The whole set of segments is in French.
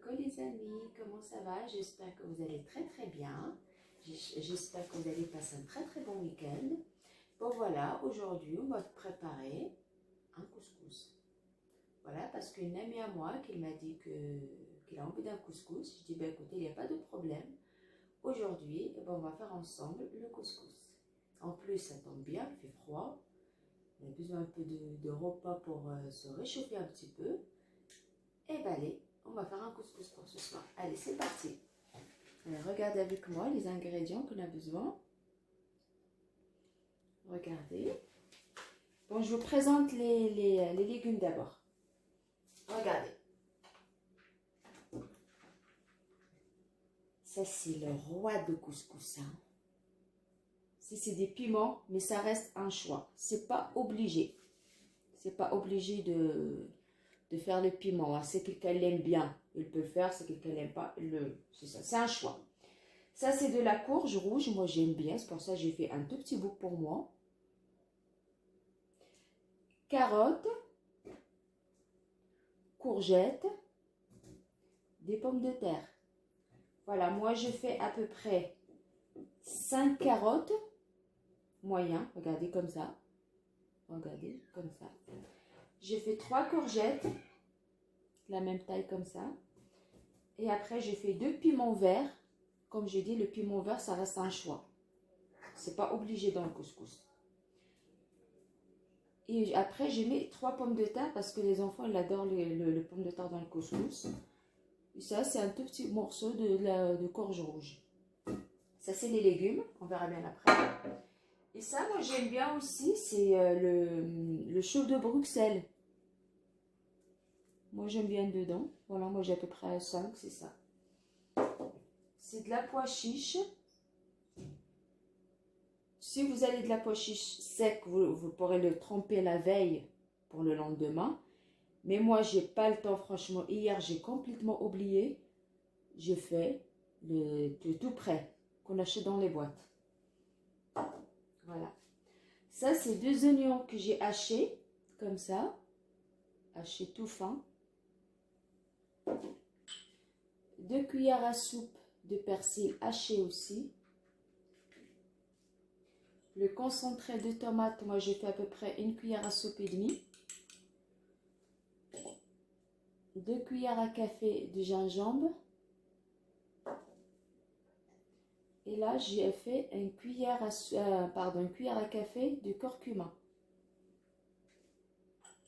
Coucou les amis, comment ça va? J'espère que vous allez très très bien. J'espère que vous allez passer un très très bon week-end. Bon voilà, aujourd'hui on va préparer un couscous. Voilà, parce qu'une amie à moi qui m'a dit qu'il a envie d'un couscous, je dis ben écoutez, il n'y a pas de problème. Aujourd'hui, on va faire ensemble le couscous. En plus, ça tombe bien, il fait froid. On a besoin un peu de repas pour se réchauffer un petit peu. Et ben allez, on va faire un couscous pour ce soir. Allez, c'est parti. Alors, regardez avec moi les ingrédients qu'on a besoin. Regardez. Bon, je vous présente les légumes d'abord. Regardez. Ça, c'est le roi de couscous. Hein. C'est des piments, mais ça reste un choix. C'est pas obligé. C'est pas obligé de faire le piment. Hein. C'est quelqu'un l'aime bien, il peut le faire. C'est quelqu'un l'aime pas, c'est ça. C'est un choix. Ça, c'est de la courge rouge. Moi, j'aime bien. C'est pour ça que j'ai fait un tout petit bout pour moi. Carottes, courgettes, des pommes de terre. Voilà, moi, je fais à peu près 5 carottes moyen. Regardez comme ça. Regardez comme ça. J'ai fait 3 courgettes, la même taille comme ça. Et après, j'ai fait 2 piments verts. Comme je dis, le piment vert, ça reste un choix. C'est pas obligé dans le couscous. Et après, j'ai mis 3 pommes de terre parce que les enfants, ils adorent le pomme de terre dans le couscous. Et ça, c'est un tout petit morceau de courge rouge. Ça, c'est les légumes. On verra bien après. Et ça, moi, j'aime bien aussi, c'est le chou de Bruxelles. Moi, j'aime bien dedans. Voilà, moi, j'ai à peu près 5, c'est ça. C'est de la pois chiche. Si vous avez de la pois chiche sec, vous pourrez le tremper la veille pour le lendemain. Mais moi, j'ai pas le temps, franchement. Hier, j'ai complètement oublié. J'ai fait le tout prêt qu'on achète dans les boîtes. Voilà. Ça, c'est 2 oignons que j'ai hachés, comme ça. Hachés tout fin. 2 cuillères à soupe de persil haché aussi. Le concentré de tomate, moi j'ai fait à peu près 1 cuillère à soupe et demie. 2 cuillères à café de gingembre. Et là j'ai fait une cuillère à café de curcuma.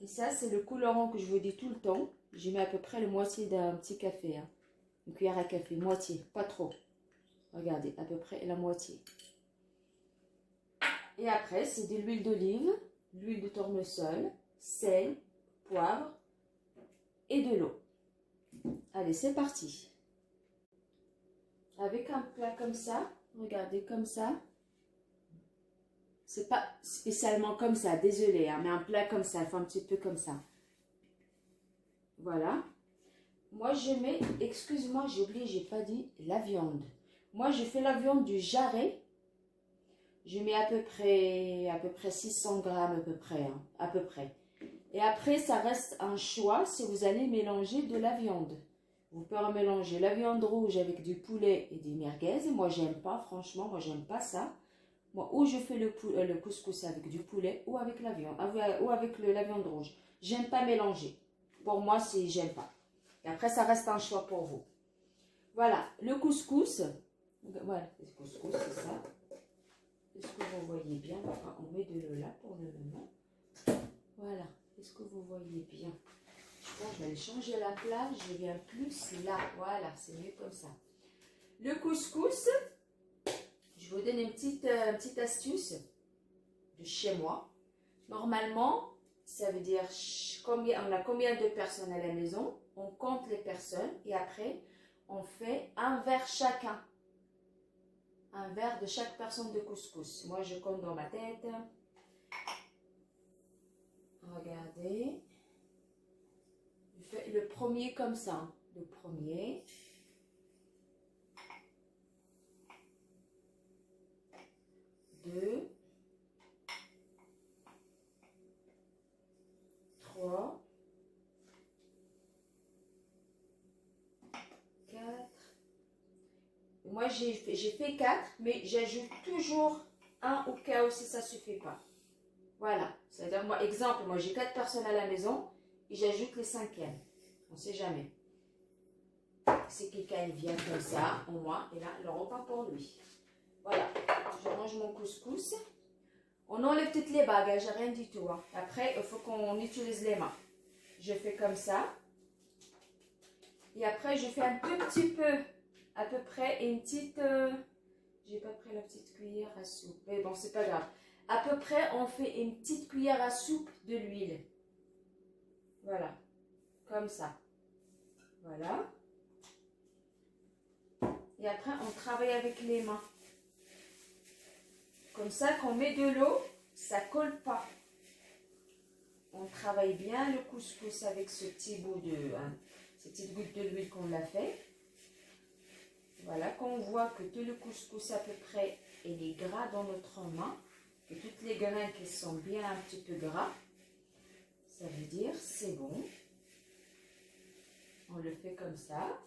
Et ça c'est le colorant que je vous dis tout le temps. J'y mets à peu près la moitié d'un petit café. Hein. Une cuillère à café, moitié, pas trop. Regardez, à peu près la moitié. Et après, c'est de l'huile d'olive, l'huile de tournesol, sel, poivre et de l'eau. Allez, c'est parti. Avec un plat comme ça, regardez comme ça. C'est pas spécialement comme ça, désolé, hein, mais un plat comme ça, il faut un petit peu comme ça. Voilà. Moi, je mets, excuse-moi, j'ai oublié, j'ai pas dit la viande. Moi, je fais la viande du jarret. Je mets à peu près 600 grammes hein, à peu près. Et après, ça reste un choix si vous allez mélanger de la viande. Vous pouvez mélanger la viande rouge avec du poulet et des merguez. Moi, j'aime pas, franchement, moi, j'aime pas ça. Moi, ou je fais le couscous avec du poulet ou avec la viande, la viande rouge. J'aime pas mélanger. Pour moi, j'aime pas. Et après, ça reste un choix pour vous. Voilà, le couscous. Voilà, le couscous, c'est ça. Est-ce que vous voyez bien? Enfin, on met de l'eau là pour le moment. Voilà. Est-ce que vous voyez bien? Je pense que je vais aller changer la place. Je viens plus là. Voilà, c'est mieux comme ça. Le couscous, je vous donne une petite astuce de chez moi. Normalement, ça veut dire on a combien de personnes à la maison. On compte les personnes et après, on fait un verre chacun. Un verre de chaque personne de couscous. Moi, je compte dans ma tête. Regardez. Je fais le premier comme ça. Le premier. Deux. 3. moi j'ai fait 4, mais j'ajoute toujours un au cas où si ça ne suffit pas. Voilà, c'est-à-dire moi, exemple, moi j'ai 4 personnes à la maison et j'ajoute les 5e. On ne sait jamais. Si quelqu'un vient comme ça, au moins, et là, le repas pour lui. Voilà, je range mon couscous. On enlève toutes les bagues, j'ai rien du tout. Hein. Après, il faut qu'on utilise les mains. Je fais comme ça. Et après, je fais un tout petit peu, à peu près, une petite... j'ai pas pris la petite cuillère à soupe. Mais bon, c'est pas grave. À peu près, on fait une petite cuillère à soupe de l'huile. Voilà. Comme ça. Voilà. Et après, on travaille avec les mains. Comme ça, quand on met de l'eau, ça ne colle pas. On travaille bien le couscous avec ce petit bout de... Hein, ces petites gouttes de l'huile qu'on a fait. Voilà, quand on voit que tout le couscous à peu près est gras dans notre main, que toutes les grains qui sont bien un petit peu gras, ça veut dire c'est bon. On le fait comme ça.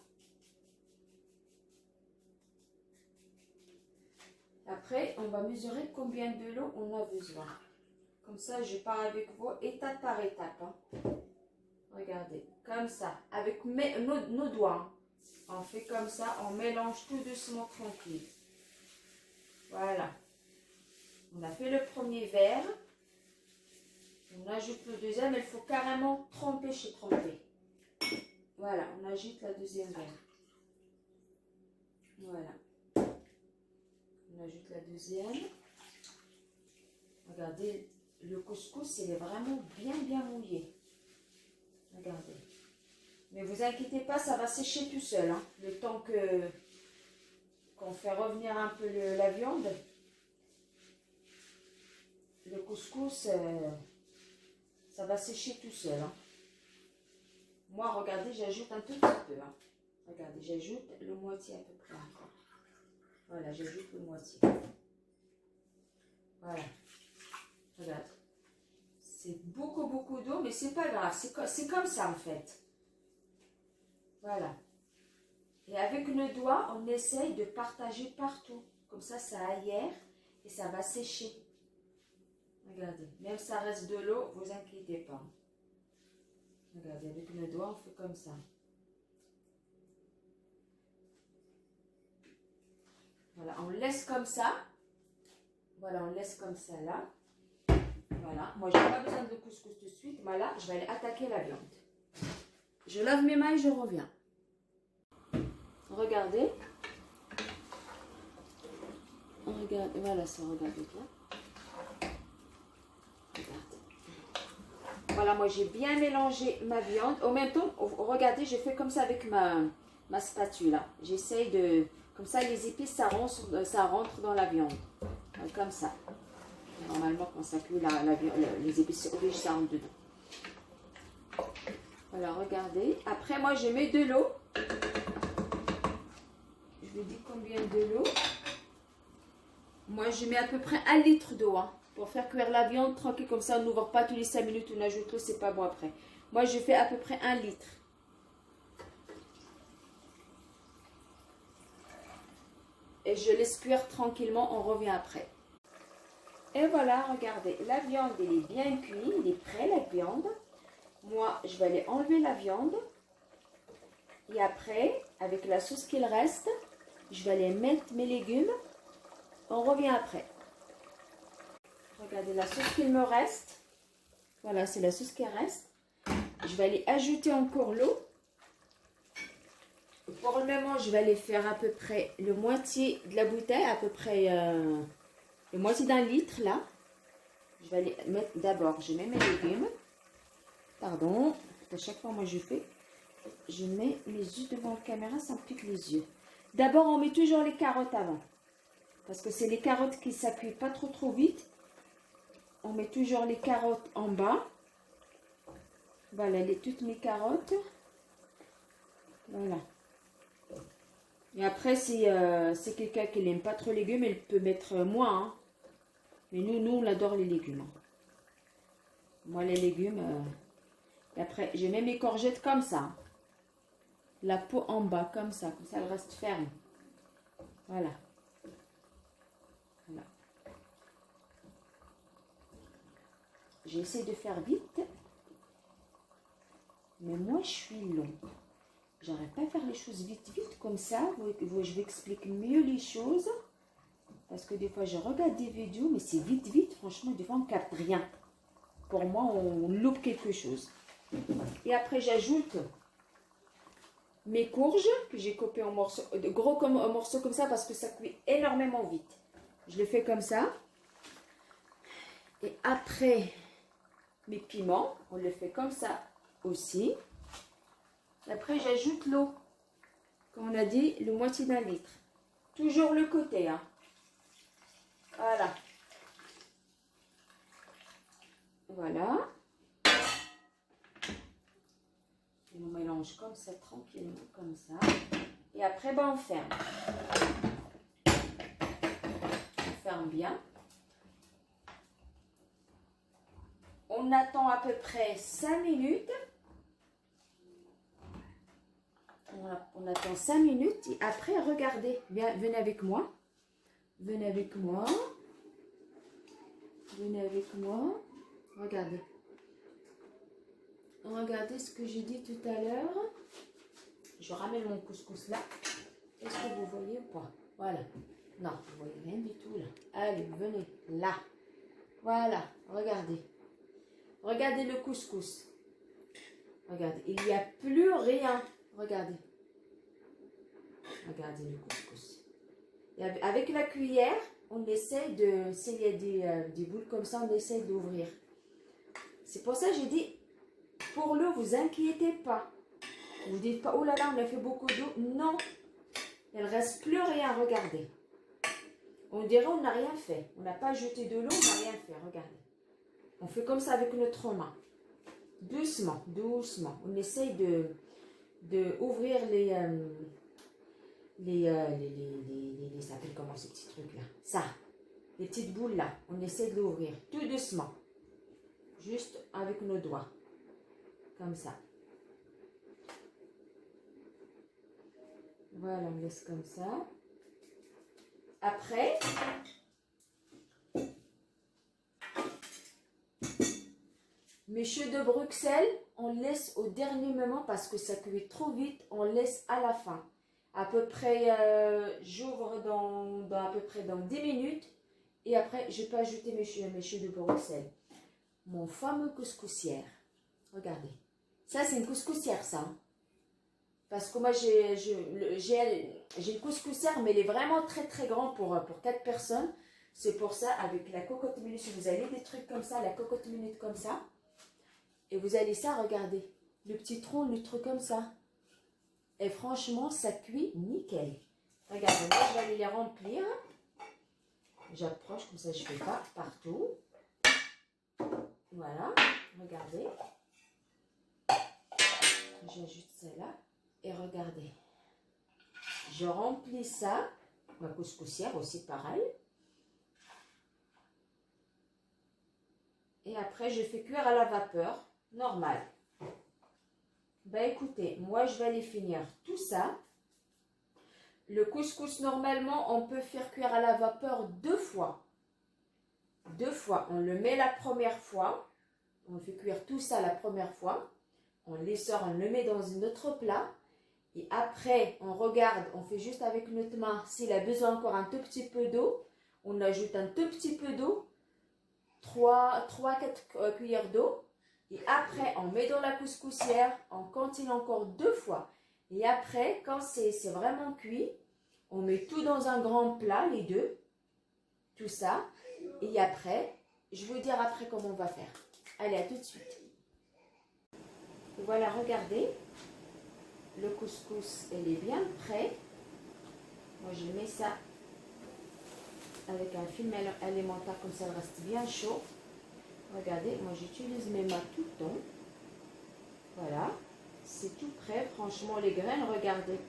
Après, on va mesurer combien de l'eau on a besoin. Comme ça, je pars avec vous étape par étape. Hein. Regardez, comme ça, avec nos doigts. On fait comme ça, on mélange tout doucement, tranquille. Voilà. On a fait le premier verre. On ajoute le deuxième. Il faut carrément tremper chez tremper. Voilà, on ajoute la deuxième verre. Voilà. On ajoute la deuxième. Regardez, le couscous, il est vraiment bien mouillé. Regardez. Mais vous inquiétez pas, ça va sécher tout seul. Hein. Le temps qu'on fait revenir un peu la viande. Le couscous, ça va sécher tout seul. Hein. Moi, regardez, j'ajoute un tout petit peu. Hein. Regardez, j'ajoute le moitié à peu près encore. Voilà, j'ajoute le moitié. Voilà. Regarde. C'est beaucoup d'eau, mais c'est pas grave. C'est comme ça, en fait. Voilà. Et avec le doigt, on essaye de partager partout. Comme ça aère et ça va sécher. Regardez. Même si ça reste de l'eau, vous inquiétez pas. Regardez, avec le doigt, on fait comme ça. Voilà, on laisse comme ça. Voilà, on laisse comme ça là. Voilà, moi je n'ai pas besoin de couscous tout de suite. Mais là, je vais aller attaquer la viande. Je lave mes mains et je reviens. Regardez. Regardez, voilà ça, regardez là. Regardez. Voilà, moi j'ai bien mélangé ma viande. En même temps, regardez, je fais comme ça avec ma spatule là. J'essaye de... Comme ça, les épices, ça rentre dans la viande. Comme ça. Normalement, quand ça cuit, les épices obligent, ça rentre dedans. Voilà, regardez. Après, moi, je mets de l'eau. Je vous dis combien de l'eau. Moi, je mets à peu près 1 litre d'eau. Hein, pour faire cuire la viande tranquille. Comme ça, on n'ouvre pas tous les 5 minutes. On ajoute l'eau, c'est pas bon après. Moi, je fais à peu près 1 litre. Et je laisse cuire tranquillement, on revient après. Et voilà, regardez, la viande, elle est bien cuite, il est prêt la viande. Moi, je vais aller enlever la viande. Et après, avec la sauce qu'il reste, je vais aller mettre mes légumes. On revient après. Regardez la sauce qu'il me reste. Voilà, c'est la sauce qui reste. Je vais aller ajouter encore l'eau. Pour le moment, je vais aller faire à peu près le moitié de la bouteille, à peu près le moitié d'1 litre là. Je vais aller mettre d'abord, je mets mes légumes. Pardon, à chaque fois moi je mets mes yeux devant la caméra, ça me pique les yeux. D'abord, on met toujours les carottes avant. Parce que c'est les carottes qui ne cuisent pas trop vite. On met toujours les carottes en bas. Voilà, toutes mes carottes. Voilà. Et après, si c'est quelqu'un qui n'aime pas trop les légumes, il peut mettre moins. Hein. Mais nous, on adore les légumes. Hein. Moi, les légumes... Et après, je mets mes courgettes comme ça. La peau en bas, comme ça. Comme ça, elle reste ferme. Voilà. Voilà. J'essaie de faire vite. Mais moi, je suis long. J'arrive pas à faire les choses vite, vite comme ça. Je vais expliquer mieux les choses. Parce que des fois, je regarde des vidéos, mais c'est vite, vite. Franchement, des fois, on ne capte rien. Pour moi, on loupe quelque chose. Et après, j'ajoute mes courges que j'ai coupées en morceaux, gros comme en morceaux comme ça, parce que ça cuit énormément vite. Je le fais comme ça. Et après, mes piments, on le fait comme ça aussi. Après, j'ajoute l'eau. Comme on a dit, le moitié d'un litre. Toujours le côté, hein. Voilà. Voilà. Et on mélange comme ça, tranquillement, comme ça. Et après, ben, on ferme. On ferme bien. On attend à peu près 5 minutes. On attend 5 minutes. Et après, regardez. Bien, venez avec moi. Venez avec moi. Venez avec moi. Regardez. Regardez ce que j'ai dit tout à l'heure. Je ramène mon couscous là. Est-ce que vous voyez ou pas? Voilà. Non, vous voyez rien du tout là. Allez, venez là. Voilà, regardez. Regardez le couscous. Regardez, il n'y a plus rien. Regardez. Regardez le couscous. Et avec la cuillère, on essaie de... S'il y a des boules comme ça, on essaie d'ouvrir. C'est pour ça que j'ai dit, pour l'eau, vous inquiétez pas. Vous dites pas, oh là là, on a fait beaucoup d'eau. Non, il ne reste plus rien, regardez. On dirait on n'a rien fait. On n'a pas jeté de l'eau, on n'a rien fait, regardez. On fait comme ça avec notre main. Doucement, doucement. On essaye de ouvrir ça s'appelle comment ce petit truc là? Ça, les petites boules là. On essaie de l'ouvrir tout doucement. Juste avec nos doigts. Comme ça. Voilà, on laisse comme ça. Après, mes choux de Bruxelles, on laisse au dernier moment parce que ça cuit trop vite. On laisse à la fin. À peu près, j'ouvre à peu près dans 10 minutes. Et après, je peux ajouter mes choux de Bruxelles. Mon fameux couscoussière. Regardez. Ça, c'est une couscoussière, ça. Hein. Parce que moi, j'ai une couscoussière, mais elle est vraiment très, très grande pour 4 personnes. C'est pour ça, avec la cocotte minute, si vous avez des trucs comme ça, la cocotte minute comme ça, et vous allez ça, regardez. Le petit tronc, le truc comme ça. Et franchement, ça cuit nickel. Regardez, moi, je vais aller les remplir. J'approche, comme ça, je ne fais pas partout. Voilà, regardez. J'ajoute celle-là. Et regardez. Je remplis ça. Ma couscoussière aussi, pareil. Et après, je fais cuire à la vapeur. Normal. Ben écoutez, moi, je vais aller finir tout ça. Le couscous, normalement, on peut faire cuire à la vapeur 2 fois. 2 fois. On le met la première fois. On fait cuire tout ça la première fois. On les sort, on le met dans un autre plat. Et après, on regarde, on fait juste avec notre main. S'il a besoin encore un tout petit peu d'eau, on ajoute un tout petit peu d'eau. 3-4 cuillères d'eau. Et après, on met dans la couscoussière. On continue encore 2 fois. Et après, quand c'est vraiment cuit, on met tout dans un grand plat, les deux. Tout ça. Et après, je vais vous dire après comment on va faire. Allez, à tout de suite. Voilà, regardez. Le couscous, il est bien prêt. Moi, je mets ça avec un film alimentaire, comme ça, il reste bien chaud. Regardez, moi, j'utilise mes mains tout le temps. Voilà. C'est tout prêt. Franchement, les graines, regardez.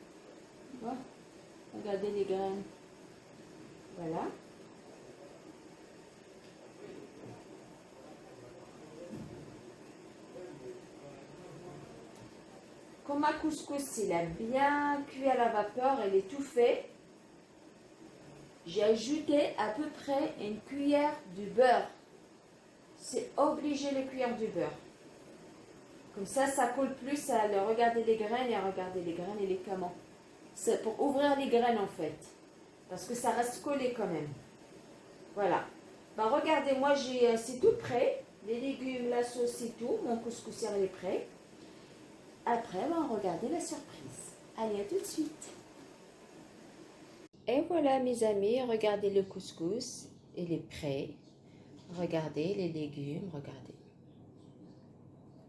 Ouais. Regardez les graines. Voilà. Comme ma couscous, il a bien cuit à la vapeur, elle est tout fait. j'ai ajouté à peu près une cuillère de beurre. C'est obligé les cuillères de beurre. Comme ça coule plus à regarder les graines et à regarder les graines et les camans. C'est pour ouvrir les graines en fait. Parce que ça reste collé quand même. Voilà. Bah regardez, moi c'est tout prêt. Les légumes, la sauce, c'est tout. Mon couscous il est prêt. Après, regardez la surprise. Allez, à tout de suite. Et voilà mes amis, regardez le couscous. Il est prêt. Regardez les légumes, regardez.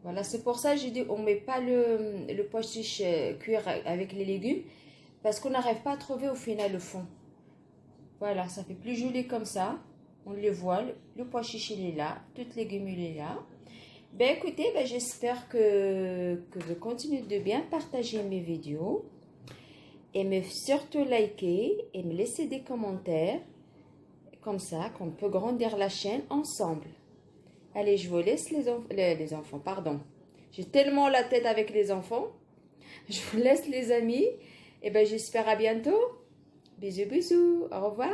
Voilà, c'est pour ça que j'ai dit on ne met pas le pois chiche cuire avec les légumes parce qu'on n'arrive pas à trouver au final le fond. Voilà, ça fait plus joli comme ça. On le voit, le pois chiche il est là, tout les légumes il est là. Ben écoutez, j'espère que vous continuez de bien partager mes vidéos et me surtout liker et me laisser des commentaires comme ça qu'on peut grandir la chaîne ensemble. Allez, je vous laisse les enfants, pardon. J'ai tellement la tête avec les enfants. Je vous laisse les amis. Et j'espère à bientôt. Bisous, bisous. Au revoir.